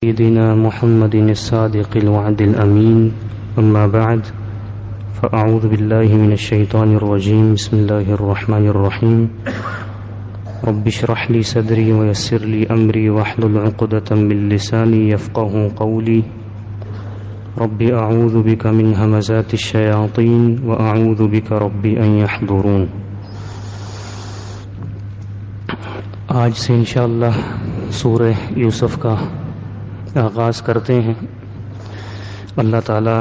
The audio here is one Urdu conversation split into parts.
سيدنا محمد الصادق الوعد الأمين أما بعد فأعوذ بالله من الشيطان الرجيم بسم الله الرحمن الرحيم رب اشرح لي صدري ويسر لي أمري واحلل عقدة من لساني يفقه قولي رب أعوذ بك من همزات الشياطين وأعوذ بك رب أن يحضرون۔ آج سے انشاءاللہ سورہ یوسف کا آغاز کرتے ہیں۔ اللہ تعالی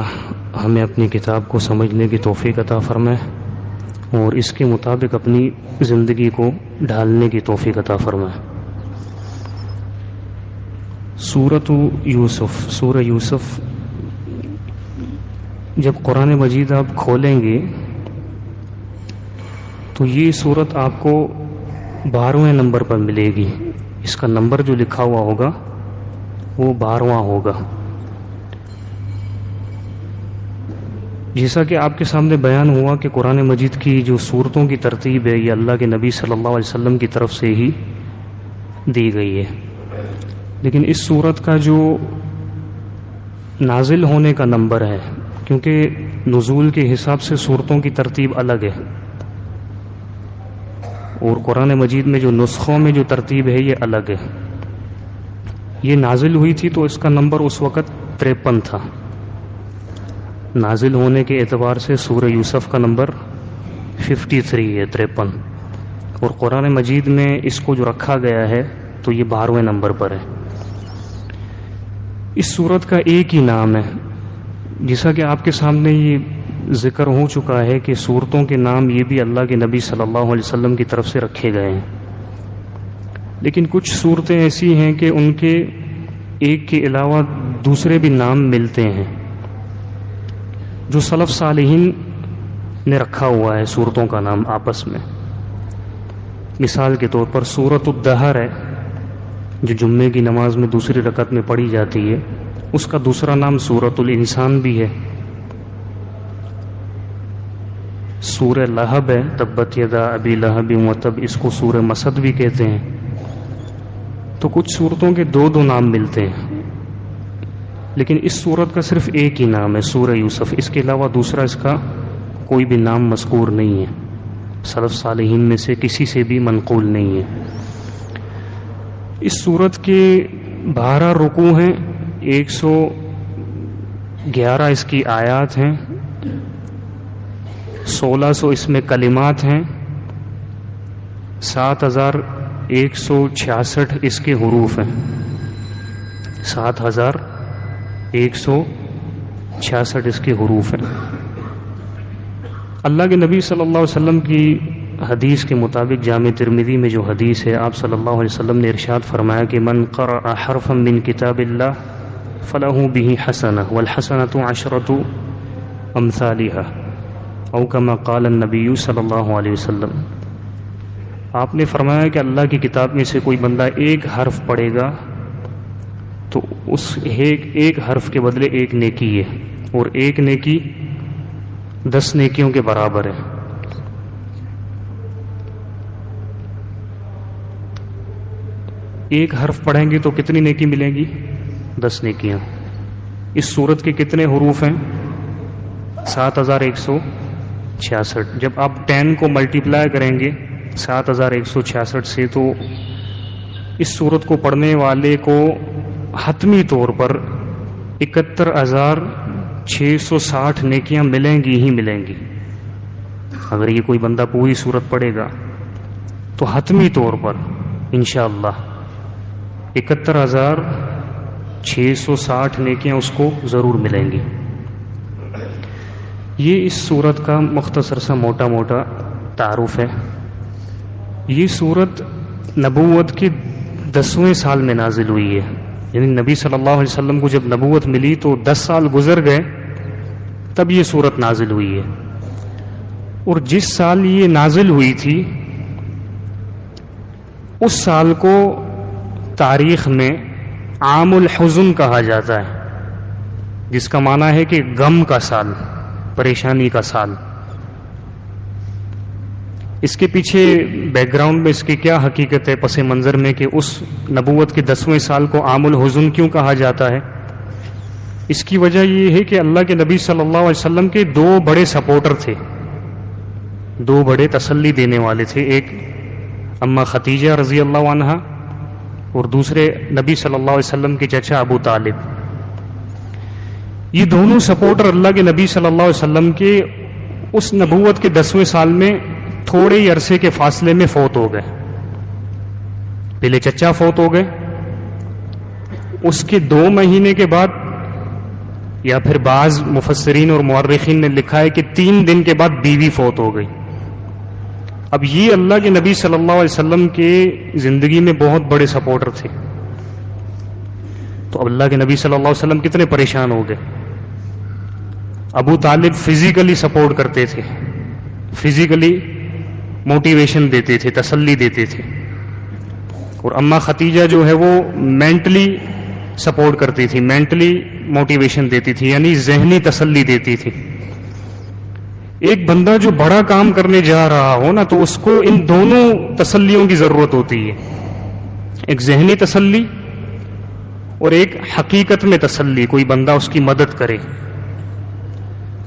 ہمیں اپنی کتاب کو سمجھنے کی توفیق عطا فرمائے اور اس کے مطابق اپنی زندگی کو ڈھالنے کی توفیق عطا فرمائے۔ سورۃ یوسف، سورہ یوسف جب قرآن مجید آپ کھولیں گے تو یہ سورت آپ کو 12ویں نمبر پر ملے گی۔ اس کا نمبر جو لکھا ہوا ہوگا وہ 12واں ہوگا۔ جیسا کہ آپ کے سامنے بیان ہوا کہ قرآن مجید کی جو سورتوں کی ترتیب ہے یہ اللہ کے نبی صلی اللہ علیہ وسلم کی طرف سے ہی دی گئی ہے، لیکن اس سورت کا جو نازل ہونے کا نمبر ہے، کیونکہ نزول کے حساب سے سورتوں کی ترتیب الگ ہے اور قرآن مجید میں جو نسخوں میں جو ترتیب ہے یہ الگ ہے۔ یہ نازل ہوئی تھی تو اس کا نمبر اس وقت 53 تھا۔ نازل ہونے کے اعتبار سے سورہ یوسف کا نمبر 53 ہے، 53، اور قرآن مجید میں اس کو جو رکھا گیا ہے تو یہ 12ویں نمبر پر ہے۔ اس سورت کا ایک ہی نام ہے، جیسا کہ آپ کے سامنے یہ ذکر ہو چکا ہے کہ سورتوں کے نام یہ بھی اللہ کے نبی صلی اللہ علیہ وسلم کی طرف سے رکھے گئے ہیں، لیکن کچھ صورتیں ایسی ہیں کہ ان کے ایک کے علاوہ دوسرے بھی نام ملتے ہیں جو سلف صالحین نے رکھا ہوا ہے صورتوں کا نام آپس میں۔ مثال کے طور پر سورۃ الدہر ہے جو جمعے کی نماز میں دوسری رکعت میں پڑھی جاتی ہے، اس کا دوسرا نام سورۃ الانسان بھی ہے۔ سورہ لہب ہے، تبت یدا ابی لہب وتب، اس کو سورہ مسد بھی کہتے ہیں۔ تو کچھ صورتوں کے دو نام ملتے ہیں، لیکن اس صورت کا صرف ایک ہی نام ہے سورہ یوسف، اس کے علاوہ دوسرا اس کا کوئی بھی نام مذکور نہیں ہے، سلف صالحین میں سے کسی سے بھی منقول نہیں ہے۔ اس صورت کے 12 رکوع ہیں، 111 اس کی آیات ہیں، 1600 اس میں کلمات ہیں، 7166 اس کے حروف ہیں، 7166 اس کے حروف ہیں۔ اللہ کے نبی صلی اللہ علیہ وسلم کی حدیث کے مطابق جامع ترمذی میں جو حدیث ہے، آپ صلی اللہ علیہ وسلم نے ارشاد فرمایا کہ من قرأ حرفا من کتاب اللہ فلہ بہ حسنہ والحسنۃ عشرۃ امثالها او کما قال النبی صلی اللہ علیہ وسلم۔ آپ نے فرمایا کہ اللہ کی کتاب میں سے کوئی بندہ ایک حرف پڑھے گا تو اس ایک حرف کے بدلے ایک نیکی ہے، اور ایک نیکی 10 نیکیوں کے برابر ہے۔ ایک حرف پڑھیں گے تو کتنی نیکی ملیں گی؟ 10 نیکیاں۔ اس سورت کے کتنے حروف ہیں؟ 7166۔ جب آپ 10 کو ملٹیپلائی کریں گے 7166 سے تو اس سورت کو پڑھنے والے کو حتمی طور پر 71,660 نیکیاں ملیں گی ہی ملیں گی۔ اگر یہ کوئی بندہ پوری سورت پڑھے گا تو حتمی طور پر انشاءاللہ 71,660 نیکیاں اس کو ضرور ملیں گی۔ یہ اس سورت کا مختصر سا موٹا تعارف ہے۔ یہ سورت نبوت کے 10ویں سال میں نازل ہوئی ہے، یعنی نبی صلی اللہ علیہ وسلم کو جب نبوت ملی تو 10 سال گزر گئے تب یہ سورت نازل ہوئی ہے، اور جس سال یہ نازل ہوئی تھی اس سال کو تاریخ میں عام الحزن کہا جاتا ہے، جس کا معنی ہے کہ غم کا سال، پریشانی کا سال۔ اس کے پیچھے بیک گراؤنڈ میں اس کی کیا حقیقت ہے پس منظر میں کہ اس نبوت کے 10ویں سال کو عام الحزن کیوں کہا جاتا ہے؟ اس کی وجہ یہ ہے کہ اللہ کے نبی صلی اللہ علیہ وسلم کے 2 بڑے سپورٹر تھے، 2 بڑے تسلی دینے والے تھے، ایک اما خدیجہ رضی اللہ عنہا اور دوسرے نبی صلی اللہ علیہ وسلم کے چچا ابو طالب۔ یہ دونوں سپورٹر اللہ کے نبی صلی اللہ علیہ وسلم کے اس نبوت کے 10ویں سال میں تھوڑے ہی عرصے کے فاصلے میں فوت ہو گئے۔ پہلے چچا فوت ہو گئے، اس کے 2 مہینے کے بعد، یا پھر بعض مفسرین اور مورخین نے لکھا ہے کہ 3 دن کے بعد بیوی فوت ہو گئی۔ اب یہ اللہ کے نبی صلی اللہ علیہ وسلم کے زندگی میں بہت بڑے سپورٹر تھے، تو اللہ کے نبی صلی اللہ علیہ وسلم کتنے پریشان ہو گئے۔ ابو طالب فزیکلی سپورٹ کرتے تھے، فزیکلی موٹیویشن دیتے تھے، تسلی دیتے تھے، اور اما خدیجہ جو ہے وہ مینٹلی سپورٹ کرتی تھی، مینٹلی موٹیویشن دیتی تھی، یعنی ذہنی تسلی دیتی تھی۔ ایک بندہ جو بڑا کام کرنے جا رہا ہو نا، تو اس کو ان دونوں تسلیوں کی ضرورت ہوتی ہے، ایک ذہنی تسلی اور ایک حقیقت میں تسلی، کوئی بندہ اس کی مدد کرے۔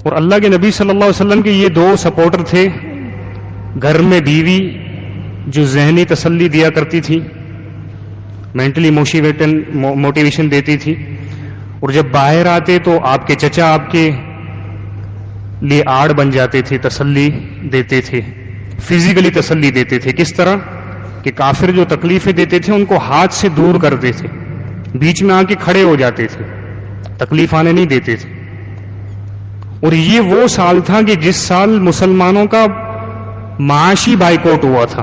اور اللہ کے نبی صلی اللہ علیہ وسلم کے یہ 2 سپورٹر تھے، گھر میں بیوی جو ذہنی تسلی دیا کرتی تھی، مینٹلی موٹیویشن دیتی تھی، اور جب باہر آتے تو آپ کے چچا آپ کے لیے آڑ بن جاتے تھے، تسلی دیتے تھے، فزیکلی تسلی دیتے تھے۔ کس طرح کہ کافر جو تکلیفیں دیتے تھے ان کو ہاتھ سے دور کرتے تھے، بیچ میں آ کے کھڑے ہو جاتے تھے، تکلیف آنے نہیں دیتے تھے۔ اور یہ وہ سال تھا کہ جس سال مسلمانوں کا معاشی بائیکاٹ ہوا تھا،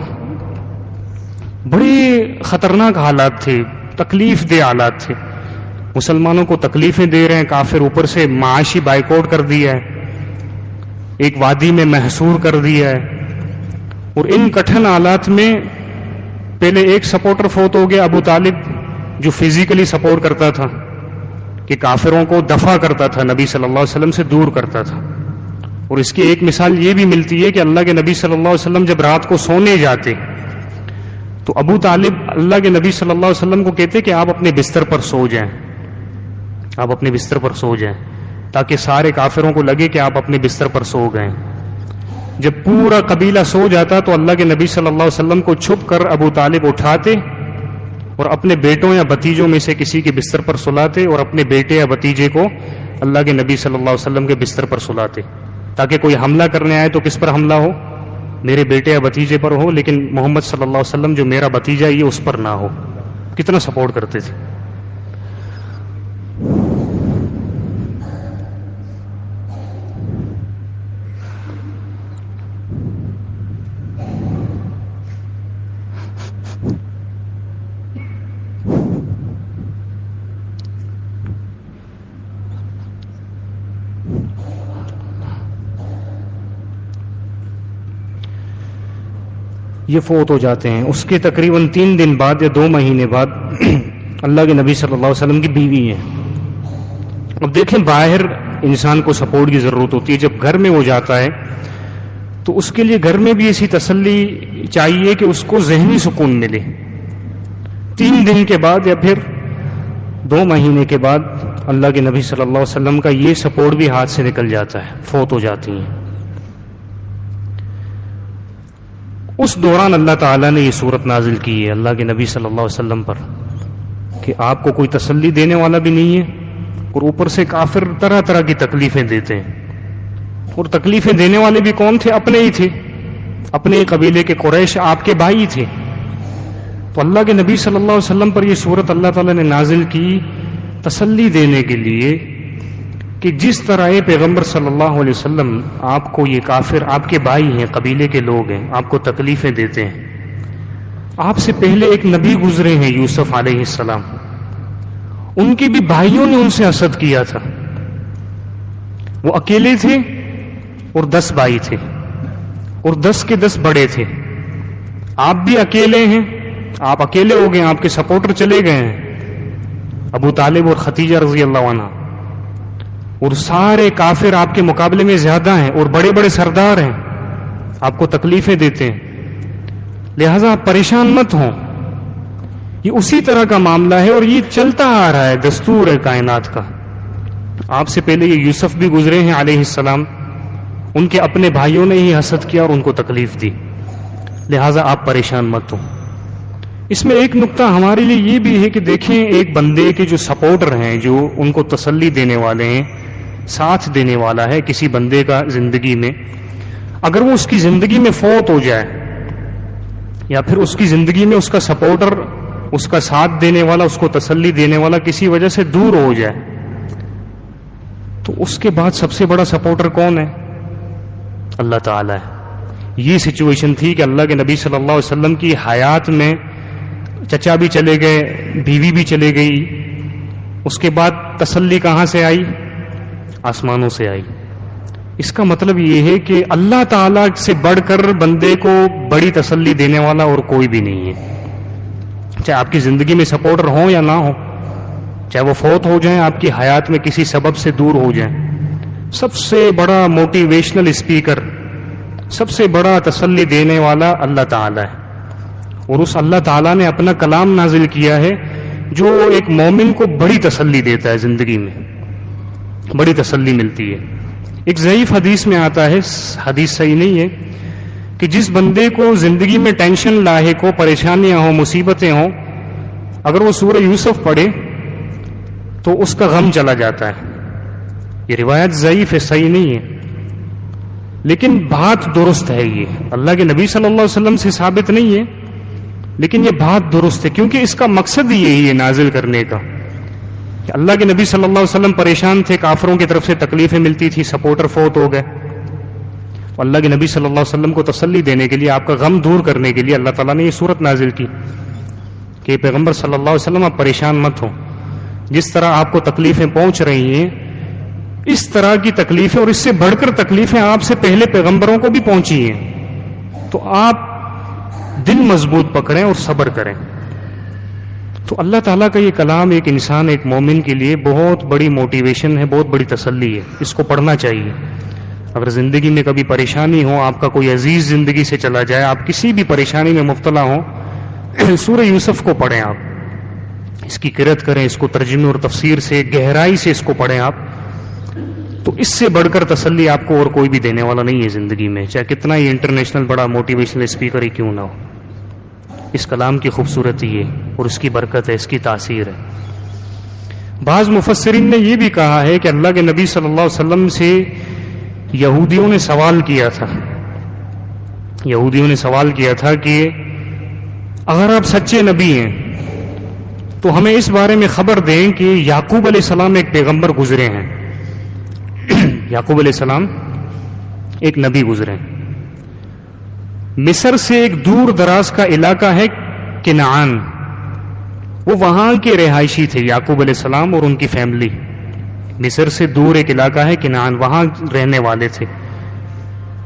بڑے خطرناک حالات تھے، تکلیف دہ حالات تھے، مسلمانوں کو تکلیفیں دے رہے ہیں کافر، اوپر سے معاشی بائیکاٹ کر دیا ہے، ایک وادی میں محصور کر دیا ہے۔ اور ان کٹھن حالات میں پہلے ایک سپورٹر فوت ہو گیا، ابو طالب، جو فزیکلی سپورٹ کرتا تھا، کہ کافروں کو دفع کرتا تھا، نبی صلی اللہ علیہ وسلم سے دور کرتا تھا۔ اور اس کی ایک مثال یہ بھی ملتی ہے کہ اللہ کے نبی صلی اللہ علیہ وسلم جب رات کو سونے جاتے تو ابو طالب اللہ کے نبی صلی اللہ علیہ وسلم کو کہتے کہ آپ اپنے بستر پر سو جائیں، آپ اپنے بستر پر سو جائیں، تاکہ سارے کافروں کو لگے کہ آپ اپنے بستر پر سو گئے۔ جب پورا قبیلہ سو جاتا تو اللہ کے نبی صلی اللہ علیہ وسلم کو چھپ کر ابو طالب اٹھاتے اور اپنے بیٹوں یا بھتیجوں میں سے کسی کے بستر پر سلاتے، اور اپنے بیٹے یا بھتیجے کو اللہ کے نبی صلی اللہ علیہ وسلم کے بستر پر سلاتے، تاکہ کوئی حملہ کرنے آئے تو کس پر حملہ ہو؟ میرے بیٹے یا بھتیجے پر ہو، لیکن محمد صلی اللہ علیہ وسلم جو میرا بھتیجا یہ اس پر نہ ہو۔ کتنا سپورٹ کرتے تھے۔ یہ فوت ہو جاتے ہیں، اس کے تقریباً 3 دن بعد یا 2 مہینے بعد اللہ کے نبی صلی اللہ علیہ وسلم کی بیوی ہے۔ اب دیکھیں، باہر انسان کو سپورٹ کی ضرورت ہوتی ہے، جب گھر میں وہ جاتا ہے تو اس کے لیے گھر میں بھی ایسی تسلی چاہیے کہ اس کو ذہنی سکون ملے۔ 3 دن کے بعد یا پھر 2 مہینے کے بعد اللہ کے نبی صلی اللہ علیہ وسلم کا یہ سپورٹ بھی ہاتھ سے نکل جاتا ہے، فوت ہو جاتی ہیں۔ اس دوران اللہ تعالیٰ نے یہ صورت نازل کی ہے اللہ کے نبی صلی اللہ علیہ وسلم پر کہ آپ کو کوئی تسلی دینے والا بھی نہیں ہے، اور اوپر سے کافر طرح طرح کی تکلیفیں دیتے ہیں۔ اور تکلیفیں دینے والے بھی کون تھے؟ اپنے ہی تھے، اپنے قبیلے کے قریش آپ کے بھائی تھے۔ تو اللہ کے نبی صلی اللہ علیہ وسلم پر یہ صورت اللہ تعالیٰ نے نازل کی تسلی دینے کے لیے کہ جس طرح پیغمبر صلی اللہ علیہ وسلم آپ کو، یہ کافر آپ کے بھائی ہیں، قبیلے کے لوگ ہیں، آپ کو تکلیفیں دیتے ہیں۔ آپ سے پہلے ایک نبی گزرے ہیں یوسف علیہ السلام، ان کے بھی بھائیوں نے ان سے حسد کیا تھا، وہ اکیلے تھے اور 10 بھائی تھے، اور 10 کے 10 بڑے تھے۔ آپ بھی اکیلے ہیں، آپ اکیلے ہو گئے، آپ کے سپورٹر چلے گئے ہیں ابو طالب اور خدیجہ رضی اللہ عنہ، اور سارے کافر آپ کے مقابلے میں زیادہ ہیں اور بڑے بڑے سردار ہیں، آپ کو تکلیفیں دیتے ہیں، لہذا آپ پریشان مت ہوں. یہ اسی طرح کا معاملہ ہے اور یہ چلتا آ رہا ہے، دستور ہے کائنات کا. آپ سے پہلے یہ یوسف بھی گزرے ہیں علیہ السلام، ان کے اپنے بھائیوں نے ہی حسد کیا اور ان کو تکلیف دی، لہذا آپ پریشان مت ہوں. اس میں ایک نقطہ ہمارے لیے یہ بھی ہے کہ دیکھیں ایک بندے کے جو سپورٹر ہیں، جو ان کو تسلی دینے والے ہیں، ساتھ دینے والا ہے کسی بندے کا زندگی میں، اگر وہ اس کی زندگی میں فوت ہو جائے یا پھر اس کی زندگی میں اس کا سپورٹر، اس کا ساتھ دینے والا، اس کو تسلی دینے والا کسی وجہ سے دور ہو جائے، تو اس کے بعد سب سے بڑا سپورٹر کون ہے؟ اللہ تعالیٰ ہے. یہ سچویشن تھی کہ اللہ کے نبی صلی اللہ علیہ وسلم کی حیات میں چچا بھی چلے گئے، بیوی بھی چلے گئی، اس کے بعد تسلی کہاں سے آئی؟ آسمانوں سے آئی. اس کا مطلب یہ ہے کہ اللہ تعالیٰ سے بڑھ کر بندے کو بڑی تسلی دینے والا اور کوئی بھی نہیں ہے. چاہے آپ کی زندگی میں سپورٹر ہوں یا نہ ہو، چاہے وہ فوت ہو جائیں، آپ کی حیات میں کسی سبب سے دور ہو جائیں، سب سے بڑا موٹیویشنل اسپیکر، سب سے بڑا تسلی دینے والا اللہ تعالیٰ ہے. اور اس اللہ تعالیٰ نے اپنا کلام نازل کیا ہے جو ایک مومن کو بڑی تسلی دیتا ہے، زندگی میں بڑی تسلی ملتی ہے. ایک ضعیف حدیث میں آتا ہے، حدیث صحیح نہیں ہے، کہ جس بندے کو زندگی میں ٹینشن لاحق ہو، پریشانیاں ہوں، مصیبتیں ہوں، اگر وہ سورہ یوسف پڑھے تو اس کا غم چلا جاتا ہے. یہ روایت ضعیف ہے، صحیح نہیں ہے، لیکن بات درست ہے. یہ اللہ کے نبی صلی اللہ علیہ وسلم سے ثابت نہیں ہے، لیکن یہ بات درست ہے، کیونکہ اس کا مقصد یہی ہے نازل کرنے کا کہ اللہ کے نبی صلی اللہ علیہ وسلم پریشان تھے، کافروں کی طرف سے تکلیفیں ملتی تھی، سپورٹر فوت ہو گئے. اللہ کے نبی صلی اللہ علیہ وسلم کو تسلی دینے کے لیے، آپ کا غم دور کرنے کے لیے اللہ تعالیٰ نے یہ صورت نازل کی کہ پیغمبر صلی اللہ علیہ وسلم آپ پریشان مت ہوں. جس طرح آپ کو تکلیفیں پہنچ رہی ہیں، اس طرح کی تکلیفیں اور اس سے بڑھ کر تکلیفیں آپ سے پہلے پیغمبروں کو بھی پہنچی ہیں، تو آپ دل مضبوط پکڑیں اور صبر کریں. تو اللہ تعالیٰ کا یہ کلام ایک انسان، ایک مومن کے لیے بہت بڑی موٹیویشن ہے، بہت بڑی تسلی ہے. اس کو پڑھنا چاہیے. اگر زندگی میں کبھی پریشانی ہو، آپ کا کوئی عزیز زندگی سے چلا جائے، آپ کسی بھی پریشانی میں مبتلا ہوں، سورہ یوسف کو پڑھیں. آپ اس کی قرأت کریں، اس کو ترجمے اور تفسیر سے گہرائی سے اس کو پڑھیں آپ، تو اس سے بڑھ کر تسلی آپ کو اور کوئی بھی دینے والا نہیں ہے زندگی میں، چاہے کتنا ہی انٹرنیشنل بڑا موٹیویشنل اسپیکر ہی کیوں نہ ہو. اس کلام کی خوبصورتی ہے اور اس کی برکت ہے، اس کی تاثیر ہے. بعض مفسرین نے یہ بھی کہا ہے کہ اللہ کے نبی صلی اللہ علیہ وسلم سے یہودیوں نے سوال کیا تھا، یہودیوں نے سوال کیا تھا کہ اگر آپ سچے نبی ہیں تو ہمیں اس بارے میں خبر دیں کہ یعقوب علیہ السلام ایک پیغمبر گزرے ہیں. یعقوب علیہ السلام ایک نبی گزرے. مصر سے ایک دور دراز کا علاقہ ہے کنعان، وہ وہاں کے رہائشی تھے یعقوب علیہ السلام اور ان کی فیملی. مصر سے دور ایک علاقہ ہے کنعان، وہاں رہنے والے تھے.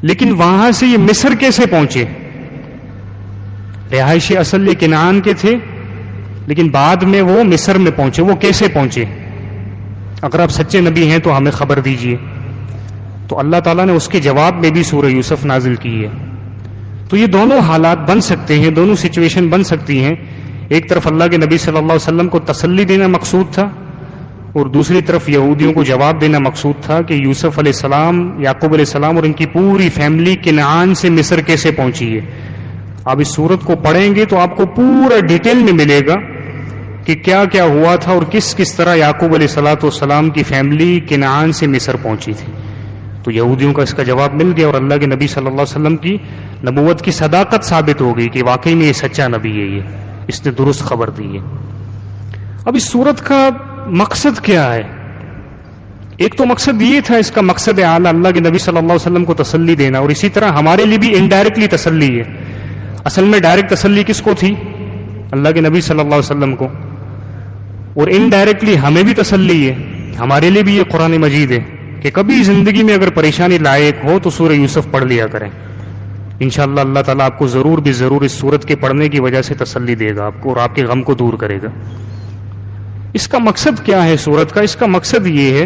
لیکن وہاں سے یہ مصر کیسے پہنچے؟ رہائشی اصل یہ کنعان کے تھے، لیکن بعد میں وہ مصر میں پہنچے. وہ کیسے پہنچے؟ اگر آپ سچے نبی ہیں تو ہمیں خبر دیجئے. تو اللہ تعالیٰ نے اس کے جواب میں بھی سورہ یوسف نازل کی ہے. تو یہ دونوں حالات بن سکتے ہیں، دونوں سچویشن بن سکتی ہیں. ایک طرف اللہ کے نبی صلی اللہ علیہ وسلم کو تسلی دینا مقصود تھا، اور دوسری طرف یہودیوں کو جواب دینا مقصود تھا کہ یوسف علیہ السلام، یعقوب علیہ السلام اور ان کی پوری فیملی کنعان سے مصر کیسے پہنچی ہے. آپ اس سورت کو پڑھیں گے تو آپ کو پورا ڈیٹیل میں ملے گا کہ کیا کیا ہوا تھا اور کس کس طرح یعقوب علیہ السلام کی فیملی کنعان سے مصر پہنچی تھی. تو یہودیوں کا اس کا جواب مل گیا، اور اللہ کے نبی صلی اللہ علیہ وسلم کی نبوت کی صداقت ثابت ہو گئی کہ واقعی میں یہ سچا نبی ہے، یہ اس نے درست خبر دی ہے. اب اس سورت کا مقصد کیا ہے؟ ایک تو مقصد یہ تھا، اس کا مقصد اعلیٰ اللہ کے نبی صلی اللہ علیہ وسلم کو تسلی دینا، اور اسی طرح ہمارے لیے بھی انڈائریکٹلی تسلی ہے. اصل میں ڈائریکٹ تسلی کس کو تھی؟ اللہ کے نبی صلی اللہ علیہ وسلم کو، اور انڈائریکٹلی ہمیں بھی تسلی ہے. ہمارے لیے بھی یہ قرآن مجید ہے کہ کبھی زندگی میں اگر پریشانی لائق ہو تو سورہ یوسف پڑھ لیا کریں. انشاءاللہ اللہ تعالیٰ آپ کو ضرور بھی ضرور اس سورت کے پڑھنے کی وجہ سے تسلی دے گا آپ کو، اور آپ کے غم کو دور کرے گا. اس کا مقصد کیا ہے سورت کا؟ اس کا مقصد یہ ہے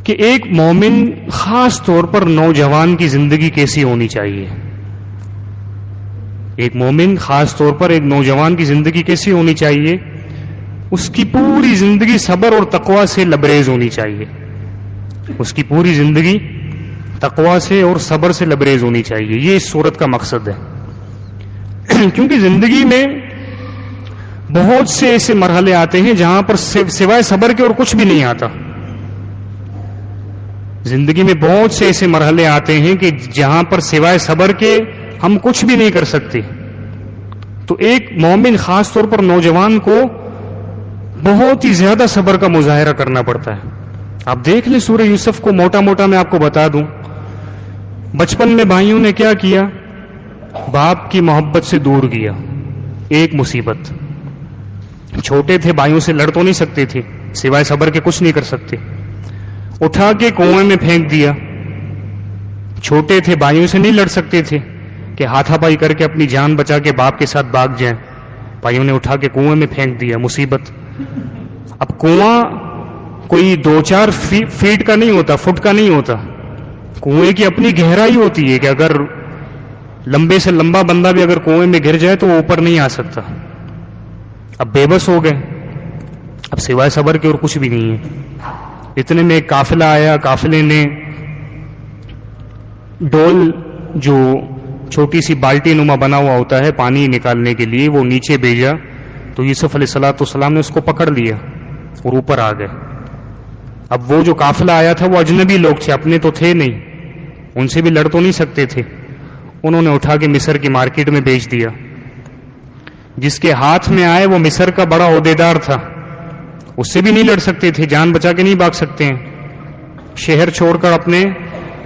کہ ایک مومن خاص طور پر نوجوان کی زندگی کیسی ہونی چاہیے. ایک مومن خاص طور پر ایک نوجوان کی زندگی کیسی ہونی چاہیے؟ اس کی پوری زندگی صبر اور تقوی سے لبریز ہونی چاہیے. اس کی پوری زندگی تقوی سے اور صبر سے لبریز ہونی چاہیے. یہ اس صورت کا مقصد ہے. کیونکہ زندگی میں بہت سے ایسے مرحلے آتے ہیں جہاں پر سوائے صبر کے اور کچھ بھی نہیں آتا. زندگی میں بہت سے ایسے مرحلے آتے ہیں کہ جہاں پر سوائے صبر کے ہم کچھ بھی نہیں کر سکتے. تو ایک مومن خاص طور پر نوجوان کو بہت ہی زیادہ صبر کا مظاہرہ کرنا پڑتا ہے. آپ دیکھ لیں سورہ یوسف کو موٹا موٹا میں آپ کو بتا دوں. بچپن میں بھائیوں نے کیا کیا؟ باپ کی محبت سے دور کیا. ایک مصیبت. چھوٹے تھے، بھائیوں سے لڑ تو نہیں سکتے تھے، سوائے صبر کے کچھ نہیں کر سکتے. اٹھا کے کنویں میں پھینک دیا. چھوٹے تھے، بھائیوں سے نہیں لڑ سکتے تھے کہ ہاتھا پائی کر کے اپنی جان بچا کے باپ کے ساتھ بھاگ جائیں. بھائیوں نے اٹھا کے کنویں میں پھینک دیا. مصیبت. اب کنواں کوئی 2-4 فٹ کا نہیں ہوتا. کنویں کی اپنی گہرائی ہوتی ہے کہ اگر لمبے سے لمبا بندہ بھی اگر کنویں میں گر جائے تو وہ اوپر نہیں آ سکتا. اب بے بس ہو گئے. اب سوائے صبر کے اور کچھ بھی نہیں ہے. اتنے میں ایک قافلہ آیا. قافلے نے ڈول جو چھوٹی سی بالٹی نما بنا ہوا ہوتا ہے پانی نکالنے کے لیے، وہ نیچے بھیجا. تو یوسف علیہ السلام نے اس کو پکڑ لیا اور اوپر آ گئے. اب وہ جو قافلہ آیا تھا وہ اجنبی لوگ تھے، اپنے تو تھے نہیں، ان سے بھی لڑ تو نہیں سکتے تھے. انہوں نے اٹھا کے مصر کی مارکیٹ میں بیچ دیا. جس کے ہاتھ میں آئے وہ مصر کا بڑا عہدیدار تھا، اس سے بھی نہیں لڑ سکتے تھے، جان بچا کے نہیں بھاگ سکتے ہیں. شہر چھوڑ کر اپنے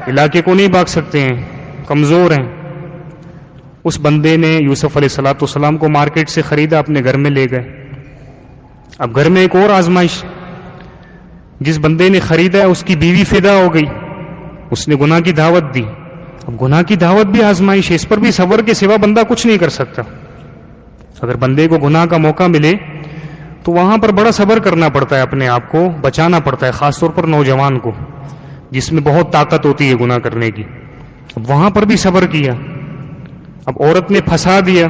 علاقے کو نہیں بھاگ سکتے ہیں، کمزور ہیں. اس بندے نے یوسف علیہ السلام کو مارکیٹ سے خریدا، اپنے گھر میں لے گئے. اب گھر میں ایک اور آزمائش. جس بندے نے خریدا ہے اس کی بیوی فدا ہو گئی، اس نے گناہ کی دعوت دی. اب گناہ کی دعوت بھی آزمائش ہے، اس پر بھی صبر کے سوا بندہ کچھ نہیں کر سکتا. اگر بندے کو گناہ کا موقع ملے تو وہاں پر بڑا صبر کرنا پڑتا ہے، اپنے آپ کو بچانا پڑتا ہے، خاص طور پر نوجوان کو جس میں بہت طاقت ہوتی ہے گناہ کرنے کی. اب وہاں پر بھی صبر کیا. اب عورت نے پھنسا دیا،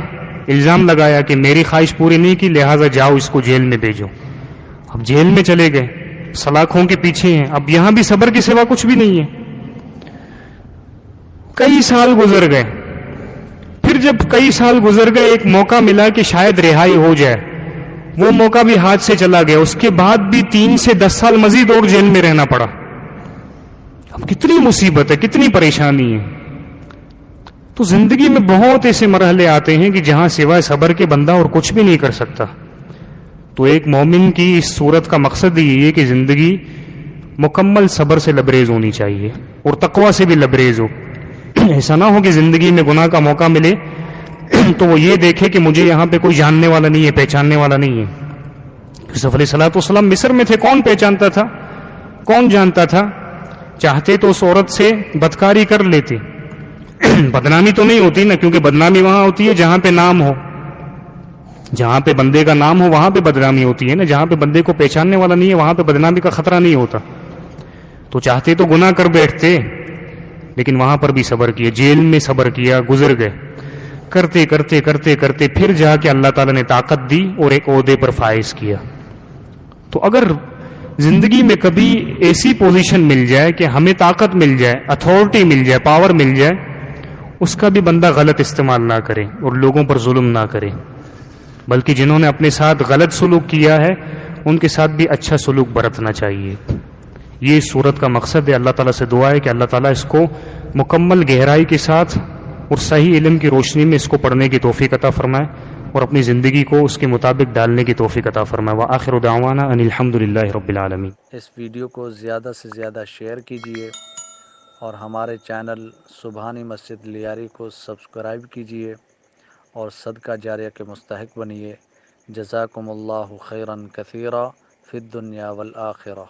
الزام لگایا کہ میری خواہش پوری نہیں کی لہٰذا جاؤ اس کو جیل میں بھیجو. اب جیل میں چلے گئے، سلاخوں کے پیچھے ہیں. اب یہاں بھی صبر کے سوا کچھ بھی نہیں ہے. کئی سال گزر گئے. پھر جب کئی سال گزر گئے ایک موقع ملا کہ شاید رہائی ہو جائے. وہ موقع بھی ہاتھ سے چلا گیا. اس کے بعد بھی 3 سے 10 سال مزید اور جیل میں رہنا پڑا. اب کتنی مصیبت ہے، کتنی پریشانی ہے. تو زندگی میں بہت ایسے مرحلے آتے ہیں کہ جہاں سوائے صبر کے بندہ اور کچھ بھی نہیں کر سکتا. تو ایک مومن کی اس صورت کا مقصد یہ ہے کہ زندگی مکمل صبر سے لبریز ہونی چاہیے اور تقوی سے بھی لبریز ہو. ایسا نہ ہو کہ زندگی میں گناہ کا موقع ملے تو وہ یہ دیکھے کہ مجھے یہاں پہ کوئی جاننے والا نہیں ہے، پہچاننے والا نہیں ہے. یوسف علیہ السلام مصر میں تھے، کون پہچانتا تھا، کون جانتا تھا. چاہتے تو اس عورت سے بدکاری کر لیتے، بدنامی تو نہیں ہوتی نا، کیونکہ بدنامی وہاں ہوتی ہے جہاں پہ نام ہو. جہاں پہ بندے کا نام ہو وہاں پہ بدنامی ہوتی ہے نا. جہاں پہ بندے کو پہچاننے والا نہیں ہے وہاں پہ بدنامی کا خطرہ نہیں ہوتا. تو چاہتے تو گناہ کر بیٹھتے، لیکن وہاں پر بھی صبر کیا، جیل میں صبر کیا، گزر گئے. کرتے کرتے کرتے کرتے پھر جا کے اللہ تعالیٰ نے طاقت دی اور ایک عہدے پر فائز کیا. تو اگر زندگی میں کبھی ایسی پوزیشن مل جائے کہ ہمیں طاقت مل جائے، اتھارٹی مل جائے، پاور مل جائے، اس کا بھی بندہ غلط استعمال نہ کرے اور لوگوں پر ظلم نہ کرے، بلکہ جنہوں نے اپنے ساتھ غلط سلوک کیا ہے ان کے ساتھ بھی اچھا سلوک برتنا چاہیے. یہ اس صورت کا مقصد ہے. اللہ تعالیٰ سے دعا ہے کہ اللہ تعالیٰ اس کو مکمل گہرائی کے ساتھ اور صحیح علم کی روشنی میں اس کو پڑھنے کی توفیق عطا فرمائے اور اپنی زندگی کو اس کے مطابق ڈالنے کی توفیق عطا فرمائے. وآخر دعوانا ان الحمدللہ رب العالمین. اس ویڈیو کو زیادہ سے زیادہ شیئر کیجیے اور ہمارے چینل سبحانی مسجد لیاری کو سبسکرائب کیجیے اور صدقہ جاریہ کے مستحق بنیے. جزاکم اللہ خیرا کثیرا فی الدنیا والآخرہ.